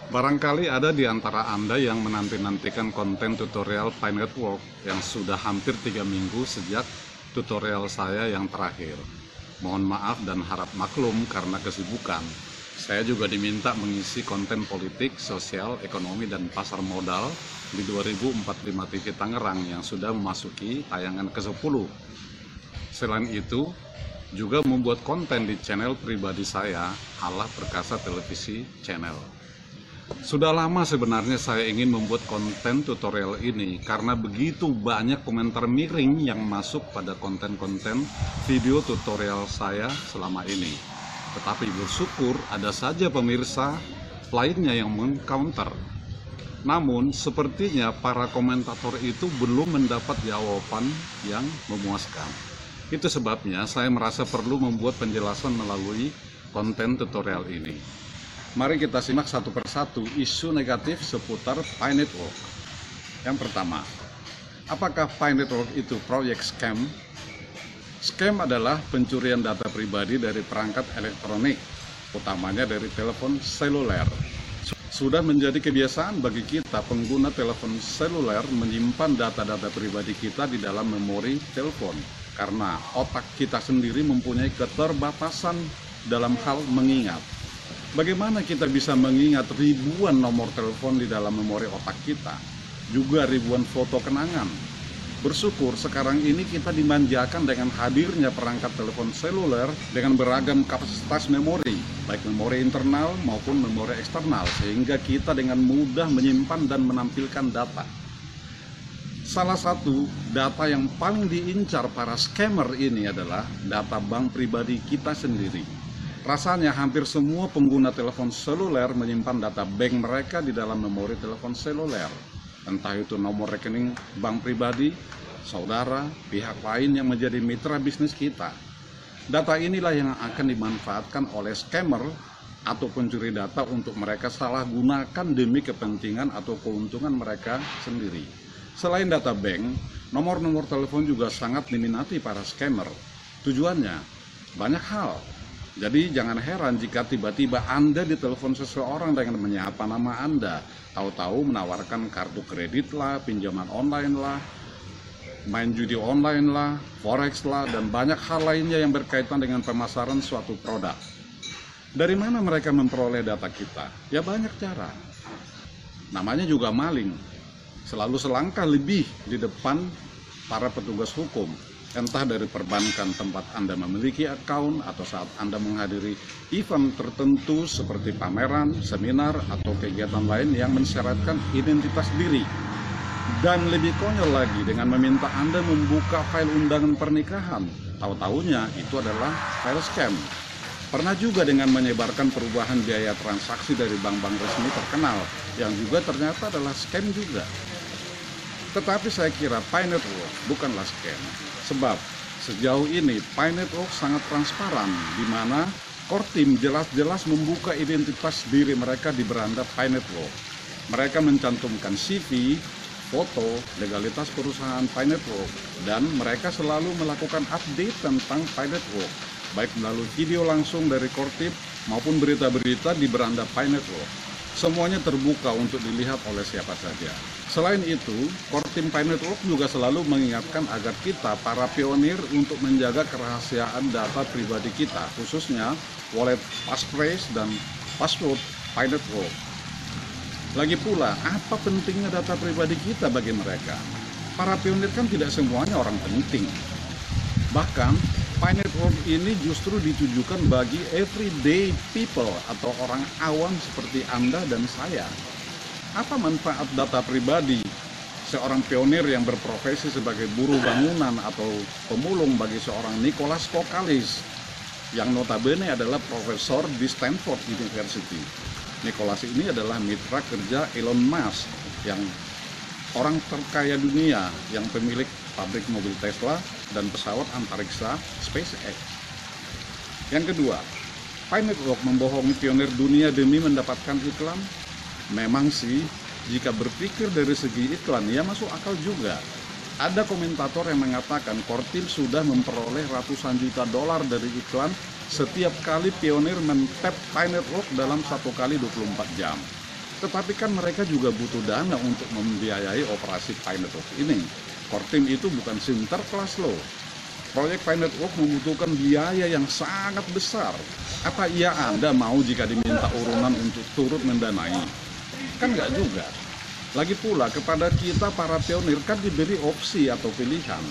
Barangkali ada di antara Anda yang menanti-nantikan konten tutorial Pi Network yang sudah hampir 3 minggu sejak tutorial saya yang terakhir. Mohon maaf dan harap maklum karena kesibukan. Saya juga diminta mengisi konten politik, sosial, ekonomi, dan pasar modal di 2045 TV Tangerang yang sudah memasuki tayangan ke-10. Selain itu, juga membuat konten di channel pribadi saya, Allah Perkasa Televisi Channel. Sudah lama sebenarnya saya ingin membuat konten tutorial ini karena begitu banyak komentar miring yang masuk pada konten-konten video tutorial saya selama ini. Tetapi bersyukur ada saja pemirsa lainnya yang meng-counter. Namun sepertinya para komentator itu belum mendapat jawaban yang memuaskan. Itu sebabnya saya merasa perlu membuat penjelasan melalui konten tutorial ini. Mari kita simak satu persatu isu negatif seputar Pi Network. Yang pertama, apakah Pi Network itu proyek scam? Scam adalah pencurian data pribadi dari perangkat elektronik, utamanya dari telepon seluler. Sudah menjadi kebiasaan bagi kita pengguna telepon seluler menyimpan data-data pribadi kita di dalam memori telepon, karena otak kita sendiri mempunyai keterbatasan dalam hal mengingat. Bagaimana kita bisa mengingat ribuan nomor telepon di dalam memori otak kita, juga ribuan foto kenangan? Bersyukur sekarang ini kita dimanjakan dengan hadirnya perangkat telepon seluler dengan beragam kapasitas memori, baik memori internal maupun memori eksternal, sehingga kita dengan mudah menyimpan dan menampilkan data. Salah satu data yang paling diincar para scammer ini adalah data bank pribadi kita sendiri. Rasanya hampir semua pengguna telepon seluler menyimpan data bank mereka di dalam memori telepon seluler. Entah itu nomor rekening bank pribadi, saudara, pihak lain yang menjadi mitra bisnis kita. Data inilah yang akan dimanfaatkan oleh scammer atau pencuri data untuk mereka salah gunakan demi kepentingan atau keuntungan mereka sendiri. Selain data bank, nomor-nomor telepon juga sangat diminati para scammer. Tujuannya banyak hal. Jadi jangan heran jika tiba-tiba Anda ditelepon seseorang dengan menyapa nama Anda, tahu-tahu menawarkan kartu kredit lah, pinjaman online lah, main judi online lah, forex lah, dan banyak hal lainnya yang berkaitan dengan pemasaran suatu produk. Dari mana mereka memperoleh data kita? Ya banyak cara. Namanya juga maling. Selalu selangkah lebih di depan para petugas hukum. Entah dari perbankan tempat Anda memiliki akun atau saat Anda menghadiri event tertentu seperti pameran, seminar, atau kegiatan lain yang mensyaratkan identitas diri. Dan lebih konyol lagi dengan meminta Anda membuka file undangan pernikahan. Tahu-tahunya itu adalah file scam. Pernah juga dengan menyebarkan perubahan biaya transaksi dari bank-bank resmi terkenal yang juga ternyata adalah scam juga. Tetapi saya kira Pi Network bukanlah scam. Sebab sejauh ini Pi Network sangat transparan, di mana core team jelas-jelas membuka identitas diri mereka di beranda Pi Network. Mereka mencantumkan CV, foto, legalitas perusahaan Pi Network, dan mereka selalu melakukan update tentang Pi Network, baik melalui video langsung dari core team maupun berita-berita di beranda Pi Network. Semuanya terbuka untuk dilihat oleh siapa saja. Selain itu, core team Pi Network juga selalu mengingatkan agar kita, para pionir, untuk menjaga kerahasiaan data pribadi kita, khususnya wallet passphrase dan password Pi Network. Lagi pula, apa pentingnya data pribadi kita bagi mereka? Para pionir kan tidak semuanya orang penting. Bahkan, Pi Network ini justru ditujukan bagi everyday people atau orang awam seperti Anda dan saya. Apa manfaat data pribadi seorang pionir yang berprofesi sebagai buruh bangunan atau pemulung bagi seorang Nicholas Kokalis yang notabene adalah profesor di Stanford University? Nicholas ini adalah mitra kerja Elon Musk, yang orang terkaya dunia, yang pemilik pabrik mobil Tesla dan pesawat antariksa SpaceX. Yang kedua, Pi Network membohongi pionir dunia demi mendapatkan iklan? Memang sih, jika berpikir dari segi iklan, ya masuk akal juga. Ada komentator yang mengatakan core team sudah memperoleh ratusan juta dolar dari iklan setiap kali pionir men-tap Pi Network dalam 1 kali 24 jam. Tetapi kan mereka juga butuh dana untuk membiayai operasi Pi Network ini. Core team itu bukan sinterklas loh. Proyek Pi Network membutuhkan biaya yang sangat besar. Apa iya Anda mau jika diminta urunan untuk turut mendanai? Kan nggak juga. Lagi pula kepada kita para pionir kan diberi opsi atau pilihan.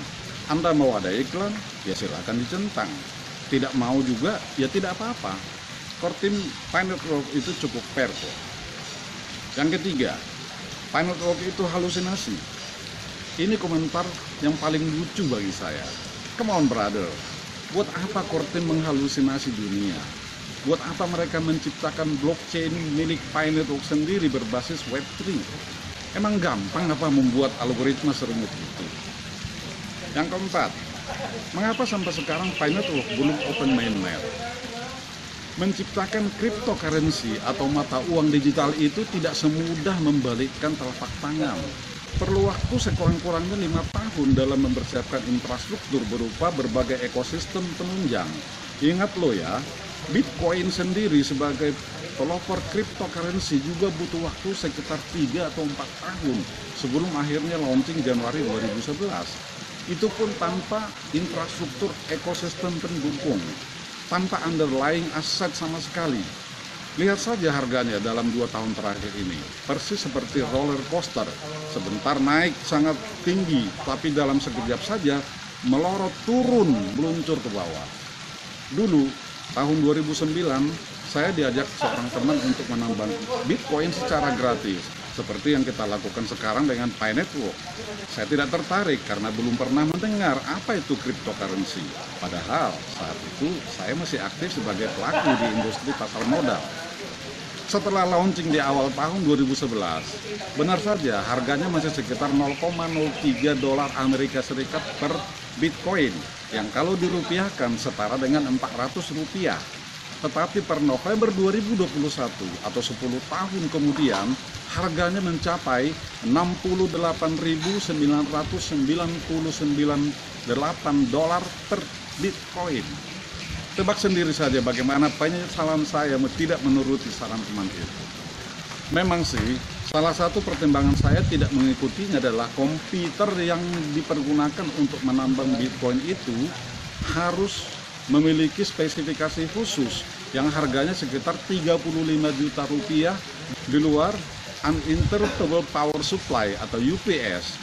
Anda mau ada iklan? Ya silakan dicentang. Tidak mau juga? Ya tidak apa-apa. Core team Pi Network itu cukup fair kok. Yang ketiga, Pi Network itu halusinasi. Ini komentar yang paling lucu bagi saya. Come on brother, buat apa Core team menghalusinasi dunia? Buat apa mereka menciptakan blockchain milik Pi Network sendiri berbasis Web3? Emang gampang apa membuat algoritma serumit itu? Yang keempat, mengapa sampai sekarang Pi Network belum open mainnet? Menciptakan cryptocurrency atau mata uang digital itu tidak semudah membalikkan telapak tangan. Perlu waktu sekurang-kurangnya 5 tahun dalam mempersiapkan infrastruktur berupa berbagai ekosistem penunjang. Ingat lo ya, Bitcoin sendiri sebagai pelopor cryptocurrency juga butuh waktu sekitar 3 atau 4 tahun sebelum akhirnya launching Januari 2011. Itu pun tanpa infrastruktur ekosistem pendukung, tanpa underlying aset sama sekali. Lihat saja harganya dalam 2 tahun terakhir ini, persis seperti roller coaster. Sebentar naik sangat tinggi, tapi dalam sekejap saja melorot turun, meluncur ke bawah. Dulu, tahun 2009, saya diajak seorang teman untuk menambang Bitcoin secara gratis, seperti yang kita lakukan sekarang dengan Pi Network. Saya tidak tertarik karena belum pernah mendengar apa itu cryptocurrency. Padahal saat itu saya masih aktif sebagai pelaku di industri pasar modal. Setelah launching di awal tahun 2011, benar saja harganya masih sekitar 0,03 dolar Amerika Serikat per Bitcoin, yang kalau dirupiahkan setara dengan 400 rupiah. Tetapi per November 2021 atau 10 tahun kemudian, harganya mencapai 68.999 dolar per Bitcoin. Tebak sendiri saja bagaimana penyesalan saya tidak menuruti saran teman itu. Memang sih, salah satu pertimbangan saya tidak mengikutinya adalah komputer yang dipergunakan untuk menambang Bitcoin itu harus memiliki spesifikasi khusus yang harganya sekitar 35 juta rupiah di luar uninterruptible power supply atau UPS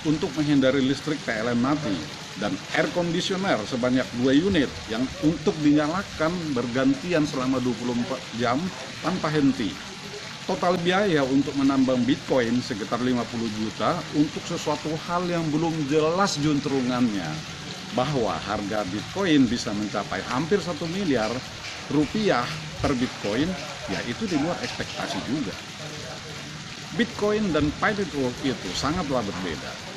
untuk menghindari listrik PLN mati, dan air conditioner sebanyak 2 unit yang untuk dinyalakan bergantian selama 24 jam tanpa henti. Total biaya untuk menambang Bitcoin sekitar 50 juta untuk sesuatu hal yang belum jelas juntrungannya. Bahwa harga Bitcoin bisa mencapai hampir 1 miliar rupiah per Bitcoin, ya itu di luar ekspektasi juga. Bitcoin dan Pi Network itu sangatlah berbeda.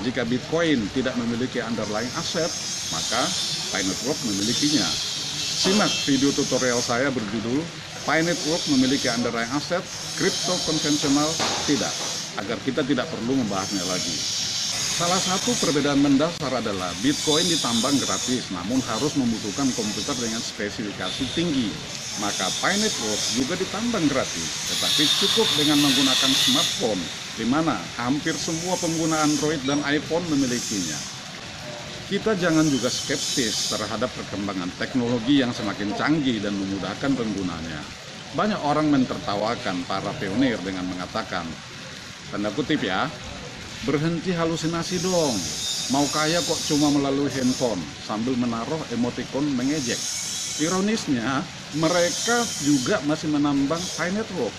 Jika Bitcoin tidak memiliki underlying aset, maka Pi Network memilikinya. Simak video tutorial saya berjudul Pi Network memiliki underlying aset, kripto konvensional tidak, agar kita tidak perlu membahasnya lagi. Salah satu perbedaan mendasar adalah Bitcoin ditambang gratis, namun harus membutuhkan komputer dengan spesifikasi tinggi. Maka Pi Network juga ditambang gratis, tetapi cukup dengan menggunakan smartphone, di mana hampir semua pengguna Android dan iPhone memilikinya. Kita jangan juga skeptis terhadap perkembangan teknologi yang semakin canggih dan memudahkan penggunanya. Banyak orang mentertawakan para pionir dengan mengatakan, tanda kutip ya, berhenti halusinasi dong, mau kaya kok cuma melalui handphone, sambil menaruh emoticon mengejek. Ironisnya, mereka juga masih menambang Pi Network.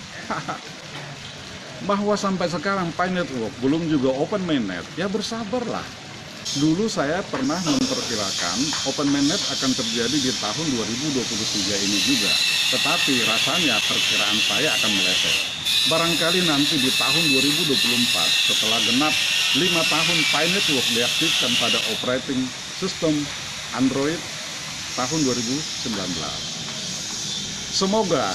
Bahwa sampai sekarang Pi Network belum juga open mainnet, ya bersabarlah. Dulu saya pernah memperkirakan open mainnet akan terjadi di tahun 2023 ini juga. Tetapi rasanya perkiraan saya akan meleset. Barangkali nanti di tahun 2024 setelah genap 5 tahun Pi Network diaktifkan pada operating system Android tahun 2019. Semoga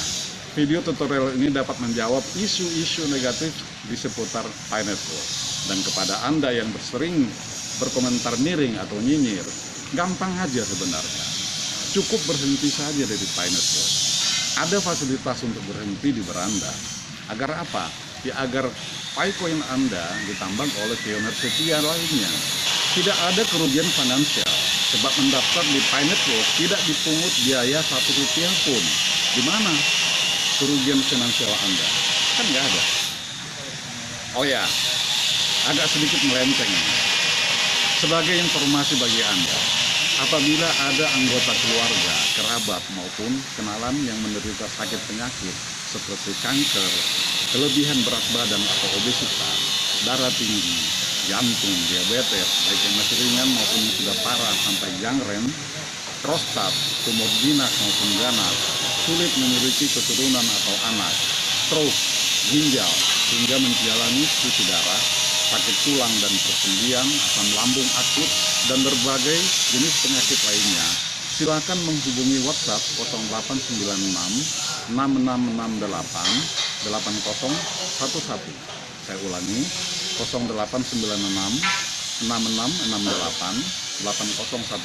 video tutorial ini dapat menjawab isu-isu negatif di seputar Pi Network. Dan kepada Anda yang sering berkomentar miring atau nyinyir, gampang aja sebenarnya. Cukup berhenti saja dari Pi Network. Ada fasilitas untuk berhenti di beranda. Agar apa? Ya agar Picoin Anda ditambang oleh pioner setia lainnya. Tidak ada kerugian finansial, sebab mendaftar di Pi Network tidak dipungut biaya Rp1 pun. Di mana kerugian finansial Anda? Kan nggak ada. Oh ya, agak sedikit melenceng. Sebagai informasi bagi Anda, apabila ada anggota keluarga, kerabat maupun kenalan yang menderita sakit penyakit seperti kanker, kelebihan berat badan atau obesitas, darah tinggi, jantung, diabetes, baik yang masih ringan maupun yang sudah parah sampai gangren, prostat, tumor jinak maupun ganas, sulit memiliki keturunan atau anak, stroke, ginjal, hingga menjalani cuci darah, sakit tulang dan persendian, asam lambung akut, dan berbagai jenis penyakit lainnya, silakan menghubungi WhatsApp 0896 6668 8011. Saya ulangi, 0896 6668 8011.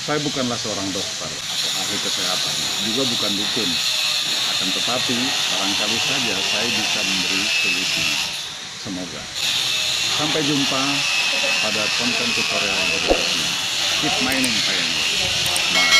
Saya bukanlah seorang dokter atau ahli kesehatan, juga bukan dukun. Akan tetapi, barangkali saja saya bisa memberi solusi. Semoga. Sampai jumpa pada konten tutorial berikutnya. Keep mining, Pioneer. Bye.